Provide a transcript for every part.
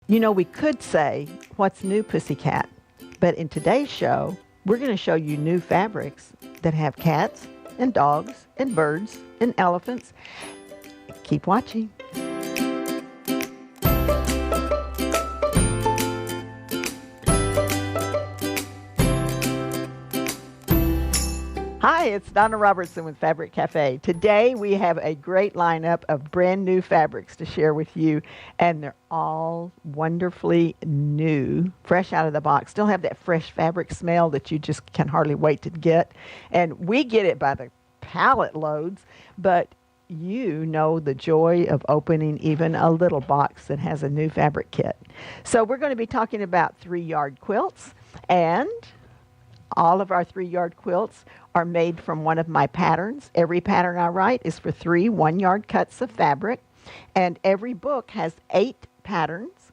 You know, we could say, what's new, pussycat? But in today's show, we're going to show you new fabrics that have cats and dogs and birds and elephants. Keep watching. Hi, it's Donna Robertson with Fabric Cafe. Today we have a great lineup of brand new fabrics to share with you, and they're all wonderfully new, fresh out of the box. Still have that fresh fabric smell that you just can hardly wait to get. And we get it by the pallet loads, but you know the joy of opening even a little box that has a new fabric kit. So we're going to be talking about 3-yard quilts, and all of our 3-yard quilts are made from one of my patterns. Every pattern I write is for 3 1-yard cuts of fabric, and every book has 8 patterns.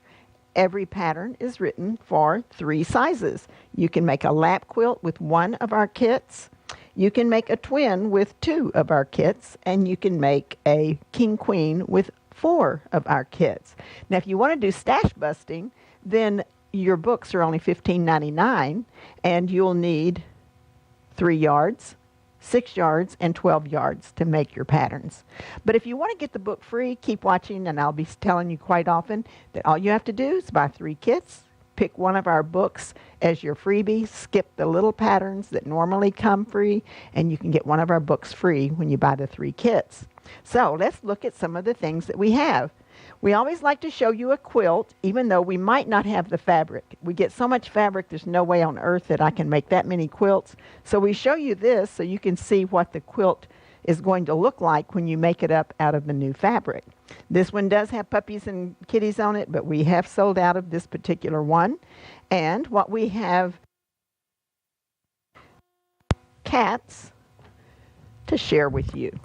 Every pattern is written for 3 sizes. You can make a lap quilt with 1 of our kits. You can make a twin with 2 of our kits, and you can make a king-queen with 4 of our kits. Now, if you want to do stash busting, then your books are only $15.99, and you'll need 3 yards, 6 yards, and 12 yards to make your patterns. But if you want to get the book free, keep watching, and I'll be telling you quite often that all you have to do is buy 3 kits, pick one of our books as your freebie, skip the little patterns that normally come free, and you can get one of our books free when you buy the 3 kits. So let's look at some of the things that we have. We always like to show you a quilt, even though we might not have the fabric. We get so much fabric, there's no way on earth that I can make that many quilts. So we show you this so you can see what the quilt is going to look like when you make it up out of the new fabric. This one does have puppies and kitties on it, but we have sold out of this particular one. And what we have, cats to share with you.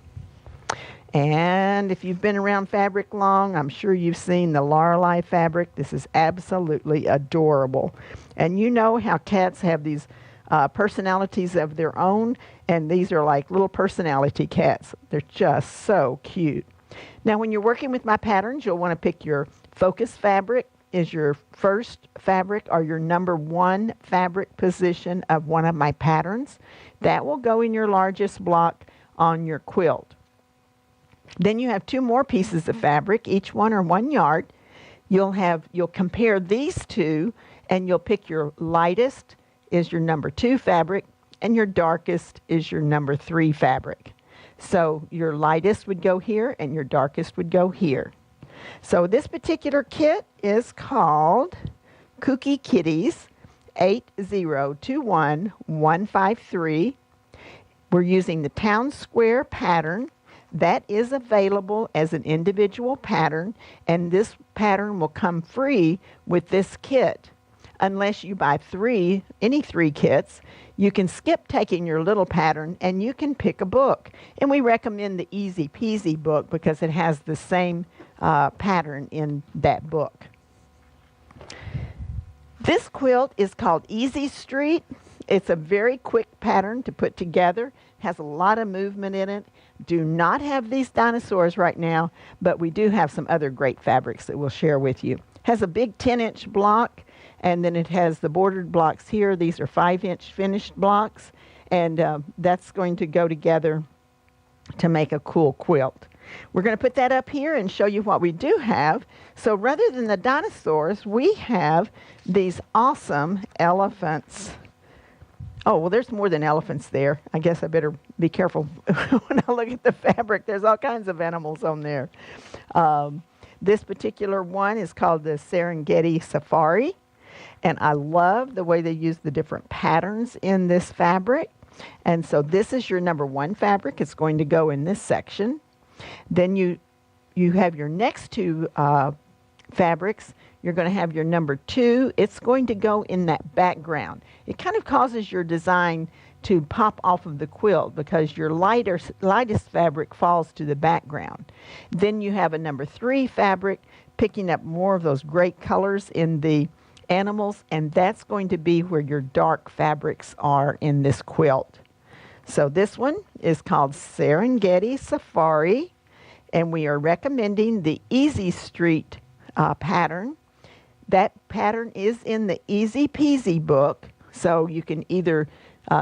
And if you've been around fabric long, I'm sure you've seen the Lorelei fabric. This is absolutely adorable. And you know how cats have these personalities of their own, and these are like little personality cats. They're just so cute. Now, when you're working with my patterns, you'll want to pick your focus fabric is your first fabric or your number 1 fabric position of one of my patterns. That will go in your largest block on your quilt. Then you have 2 more pieces of fabric, each one are 1 yard. You'll compare these 2, and you'll pick your lightest is your number 2 fabric, and your darkest is your number 3 fabric. So your lightest would go here, and your darkest would go here. So this particular kit is called Kooky Kitties 8021153. We're using the Town Square pattern. That is available as an individual pattern, and this pattern will come free with this kit. Unless you buy any 3 kits, you can skip taking your little pattern and you can pick a book. And we recommend the Easy Peasy book because it has the same pattern in that book. This quilt is called Easy Street. It's a very quick pattern to put together. Has a lot of movement in it. Do not have these dinosaurs right now, but we do have some other great fabrics that we'll share with you. Has a big 10-inch block, and then it has the bordered blocks here. These are 5-inch finished blocks, and that's going to go together to make a cool quilt. We're going to put that up here and show you what we do have. So rather than the dinosaurs, we have these awesome elephants. Oh, well, there's more than elephants there. I guess I better be careful when I look at the fabric. There's all kinds of animals on there. This particular one is called the Serengeti Safari. And I love the way they use the different patterns in this fabric. And so this is your number 1 fabric. It's going to go in this section. Then you have your next 2 fabrics. You're going to have your number 2. It's going to go in that background. It kind of causes your design to pop off of the quilt because your lightest fabric falls to the background. Then you have a number 3 fabric picking up more of those great colors in the animals, and that's going to be where your dark fabrics are in this quilt. So this one is called Serengeti Safari, and we are recommending the Easy Street pattern. That pattern is in the Easy Peasy book, so you can either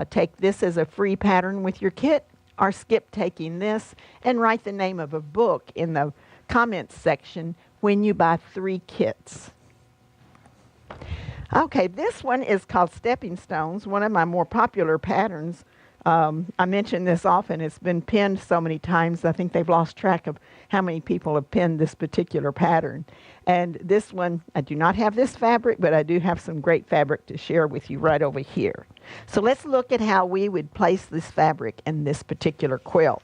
take this as a free pattern with your kit or skip taking this and write the name of a book in the comments section when you buy 3 kits. Okay, this one is called Stepping Stones, one of my more popular patterns. I mention this often. It's been pinned so many times, I think they've lost track of how many people have pinned this particular pattern. And this one, I do not have this fabric, but I do have some great fabric to share with you right over here. So let's look at how we would place this fabric in this particular quilt.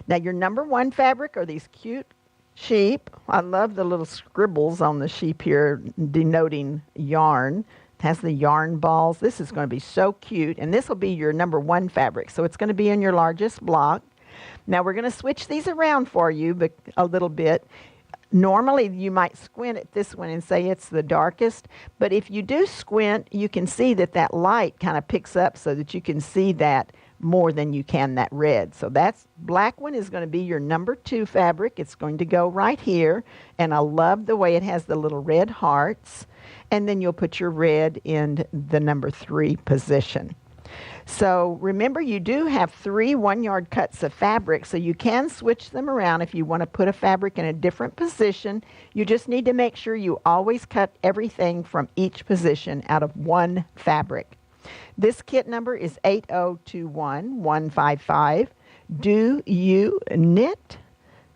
Now, your number 1 fabric are these cute sheep. I love the little scribbles on the sheep here denoting yarn. It has the yarn balls. This is going to be so cute, and this will be your number 1 fabric, so it's going to be in your largest block. Now we're going to switch these around for you a little bit. Normally you might squint at this one and say it's the darkest, but if you do squint, you can see that that light kind of picks up so that you can see that more than you can that red. So that's black one is going to be your number 2 fabric. It's going to go right here, and I love the way it has the little red hearts. And then you'll put your red in the number 3 position. So remember, you do have 3 1-yard cuts of fabric, so you can switch them around if you want to put a fabric in a different position. You just need to make sure you always cut everything from each position out of 1 fabric. This kit number is 8021155. Do you knit?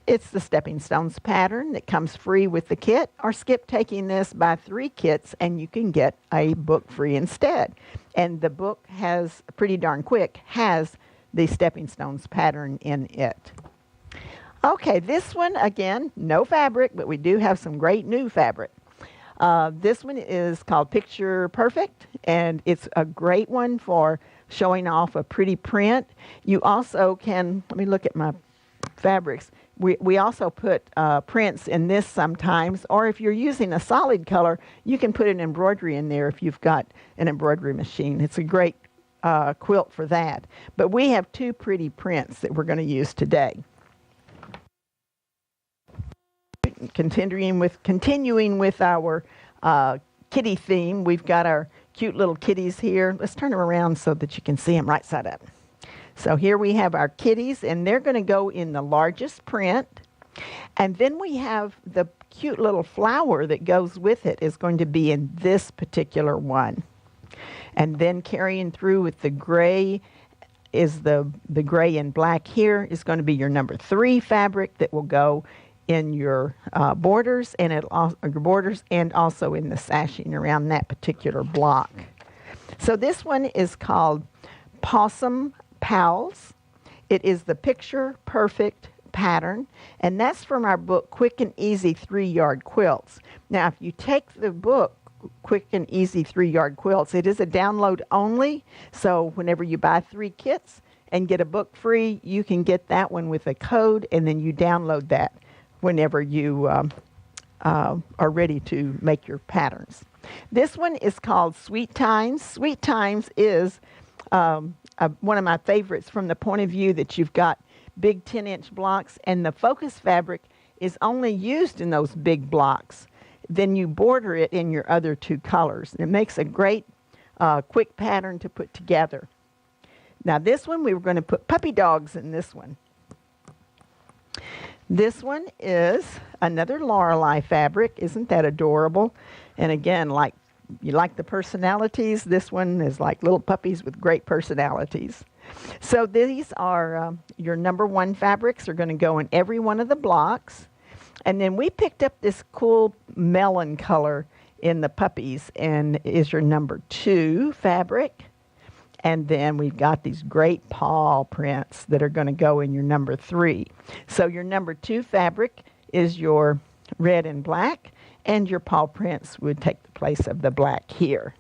It's the Stepping Stones pattern that comes free with the kit, or skip taking this, buy 3 kits, and you can get a book free instead. And the book has, pretty darn quick, has the Stepping Stones pattern in it. Okay, this one, again, no fabric, but we do have some great new fabric. This one is called Picture Perfect, and it's a great one for showing off a pretty print. You also can, let me look at my fabrics. We also put prints in this sometimes, or if you're using a solid color, you can put an embroidery in there if you've got an embroidery machine. It's a great quilt for that. But we have 2 pretty prints that we're going to use today. Continuing with our kitty theme, we've got our cute little kitties here. Let's turn them around so that you can see them right side up. So here we have our kitties, and they're going to go in the largest print. And then we have the cute little flower that goes with it is going to be in this particular one. And then carrying through with the gray is the gray and black here is going to be your number 3 fabric that will go in your borders and also in the sashing around that particular block. So this one is called Wholesome Pals. It is the Picture Perfect pattern, and that's from our book Quick and Easy 3-Yard Quilts. Now, if you take the book Quick and Easy 3-Yard Quilts, it is a download only, so whenever you buy 3 kits and get a book free, you can get that one with a code, and then you download that whenever you are ready to make your patterns. This one is called Sweet Times. Sweet Times is one of my favorites from the point of view that you've got big 10-inch blocks and the focus fabric is only used in those big blocks. Then you border it in your other 2 colors. It makes a great quick pattern to put together. Now this one, we were going to put puppy dogs in this one. This one is another Lorelei fabric. Isn't that adorable? And again, like you like the personalities, this one is like little puppies with great personalities. So these are your number 1 fabrics are going to go in every one of the blocks. And then we picked up this cool melon color in the puppies and is your number 2 fabric. And then we've got these great paw prints that are going to go in your number 3. So your number 2 fabric is your red and black, and your paw prints would take the place of the black here.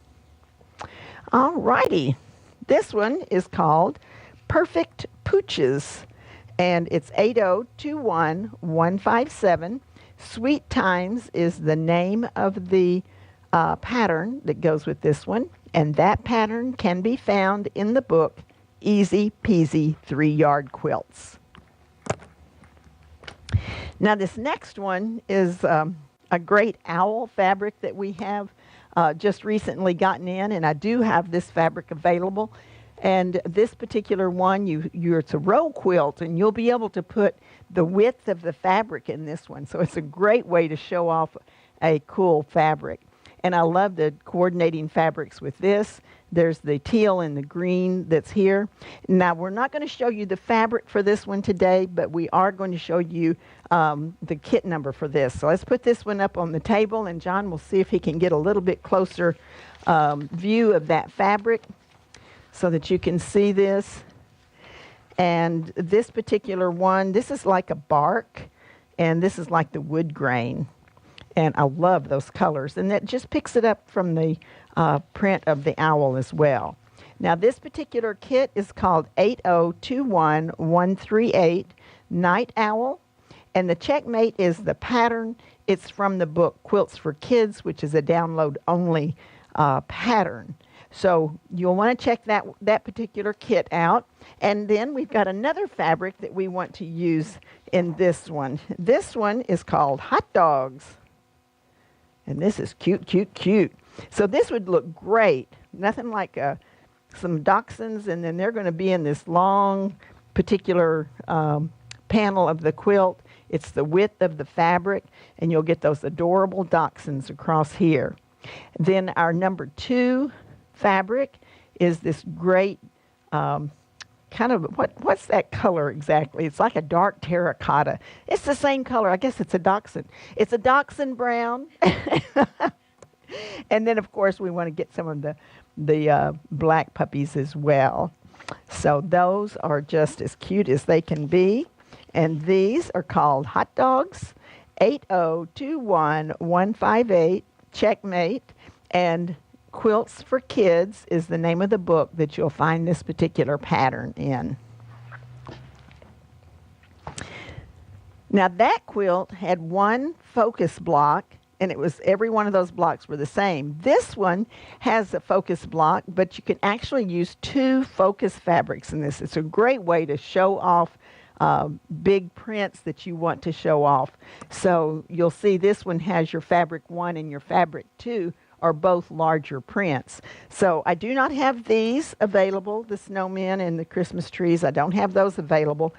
All righty. This one is called Perfect Pooches, and it's 8021157. Sweet Times is the name of the pattern that goes with this one, and that pattern can be found in the book Easy Peasy 3-Yard Quilts. Now this next one is a great owl fabric that we have. just recently gotten in, and I do have this fabric available. And this particular one, it's a roll quilt, and you'll be able to put the width of the fabric in this one. So it's a great way to show off a cool fabric. And I love the coordinating fabrics with this. There's the teal and the green that's here. Now, we're not going to show you the fabric for this one today, but we are going to show you the kit number for this. So let's put this one up on the table, and John will see if he can get a little bit closer view of that fabric so that you can see this. And this particular one, this is like a bark, and this is like the wood grain. And I love those colors. And that just picks it up from the print of the owl as well. Now, this particular kit is called 8021138 Night Owl. And the checkmate is the pattern. It's from the book Quilts for Kids, which is a download-only pattern. So you'll want to check that particular kit out. And then we've got another fabric that we want to use in this one. This one is called Hot Dogs. And this is cute, cute, cute. So this would look great. Nothing like some dachshunds, and then they're going to be in this long particular panel of the quilt. It's the width of the fabric, and you'll get those adorable dachshunds across here. Then our number 2 fabric is this great kind of, what's that color exactly? It's like a dark terracotta. It's the same color. I guess it's a dachshund. It's a dachshund brown. And then, of course, we want to get some of the black puppies as well. So those are just as cute as they can be. And these are called Hot Dogs, 8021158 Checkmate. And Quilts for Kids is the name of the book that you'll find this particular pattern in. Now, that quilt had one focus block, and it was every one of those blocks were the same. This one has a focus block, but you can actually use 2 focus fabrics in this. It's a great way to show off big prints that you want to show off. So you'll see this one has your fabric 1 and your fabric 2 are both larger prints. So I do not have these available, the snowmen and the Christmas trees. I don't have those available.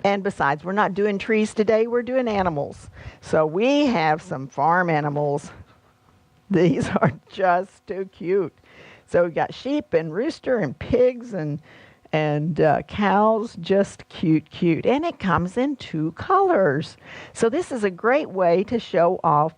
And besides, we're not doing trees today, we're doing animals. So we have some farm animals. These are just too cute. So we've got sheep and rooster and pigs and cows, just cute, cute. And it comes in 2 colors. So this is a great way to show off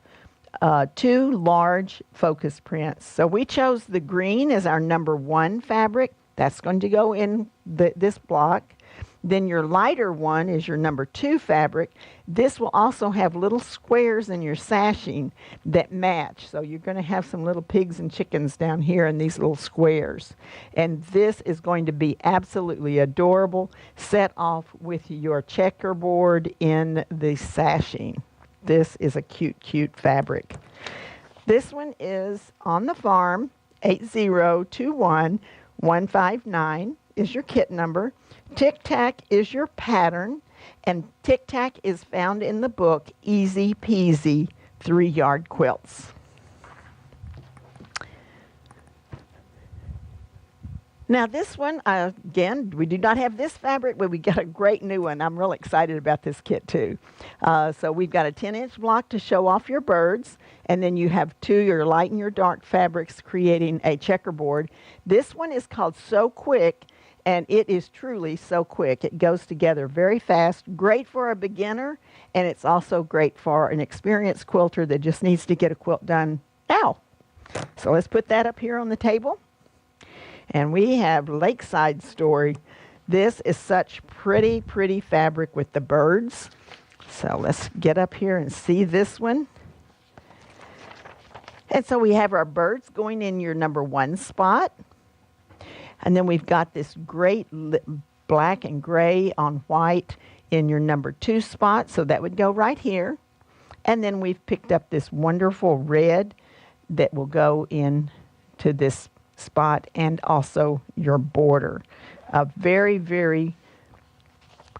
2 large focus prints. So we chose the green as our number 1 fabric. That's going to go in this block. Then your lighter one is your number 2 fabric. This will also have little squares in your sashing that match. So you're going to have some little pigs and chickens down here in these little squares. And this is going to be absolutely adorable, set off with your checkerboard in the sashing. This is a cute, cute fabric. This one is On the Farm, 8021159 is your kit number. Tic Tac is your pattern, and Tic Tac is found in the book Easy Peasy 3-Yard Quilts. Now this one, again, we do not have this fabric, but we got a great new one. I'm really excited about this kit too. So we've got a 10-inch block to show off your birds, and then you have 2 your light and your dark fabrics creating a checkerboard. This one is called So Quick, and it is truly so quick. It goes together very fast, great for a beginner, and it's also great for an experienced quilter that just needs to get a quilt done now. So let's put that up here on the table. And we have Lakeside Story. This is such pretty, pretty fabric with the birds. So let's get up here and see this one. And so we have our birds going in your number 1 spot. And then we've got this great black and gray on white in your number 2 spot. So that would go right here. And then we've picked up this wonderful red that will go into this spot and also your border. A very, very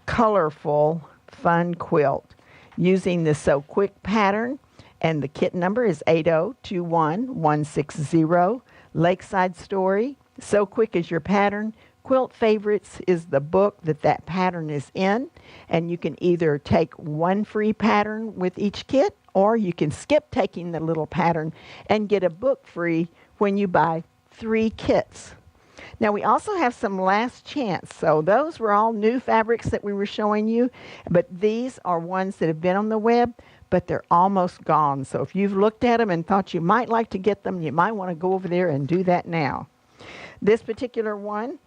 colorful, fun quilt using the So Quick pattern And the kit number is 8021160. Lakeside Story, So Quick As Your Pattern. Quilt Favorites is the book that pattern is in, and you can either take one free pattern with each kit, or you can skip taking the little pattern and get a book free when you buy 3 kits. Now we also have some last chance. So those were all new fabrics that we were showing you, but these are ones that have been on the web, but they're almost gone. So if you've looked at them and thought you might like to get them, you might want to go over there and do that now. This particular one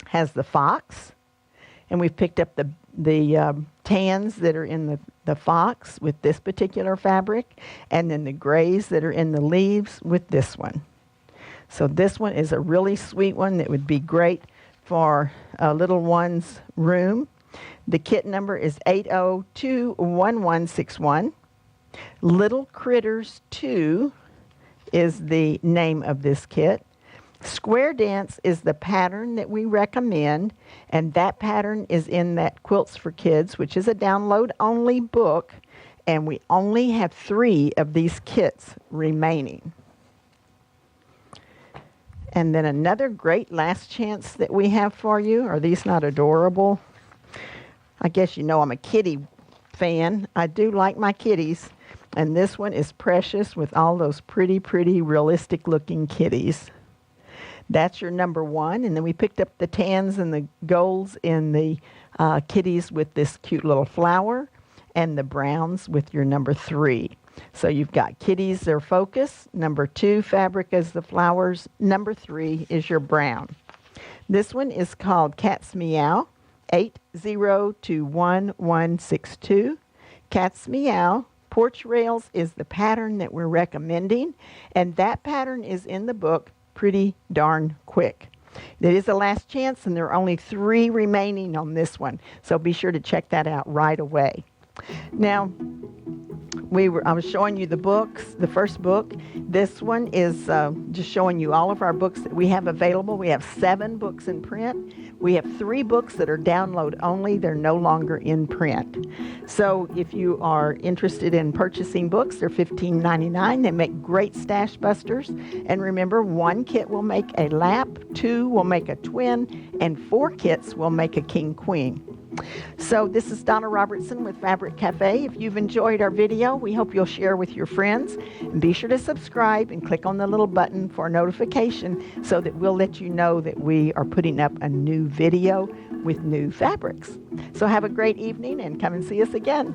has the fox, and we've picked up the tans that are in the fox with this particular fabric, and then the grays that are in the leaves with this one. So this one is a really sweet one that would be great for a little one's room. The kit number is 8021161. Little Critters 2 is the name of this kit. Square Dance is the pattern that we recommend, and that pattern is in that Quilts for Kids, which is a download-only book, and we only have 3 of these kits remaining. And then another great last chance that we have for you. Are these not adorable? I guess you know I'm a kitty fan. I do like my kitties. And this one is precious with all those pretty, pretty realistic-looking kitties. That's your number 1. And then we picked up the tans and the golds in the kitties with this cute little flower, and the browns with your number 3. So you've got kitties, their focus. Number 2 fabric is the flowers. Number 3 is your brown. This one is called Cat's Meow, 8021162. Cat's Meow. Porch Rails is the pattern that we're recommending, and that pattern is in the book Pretty Darn Quick. It is the last chance, and there are only 3 remaining on this one, so be sure to check that out right away. Now, I was showing you the books, the first book. This one is just showing you all of our books that we have available. We have 7 books in print. We have 3 books that are download only. They're no longer in print. So if you are interested in purchasing books, they're $15.99. They make great stash busters. And remember, 1 kit will make a lap, 2 will make a twin, and 4 kits will make a king queen. So this is Donna Robertson with Fabric Cafe. If you've enjoyed our video, we hope you'll share with your friends. And be sure to subscribe and click on the little button for a notification so that we'll let you know that we are putting up a new video with new fabrics. So have a great evening and come and see us again.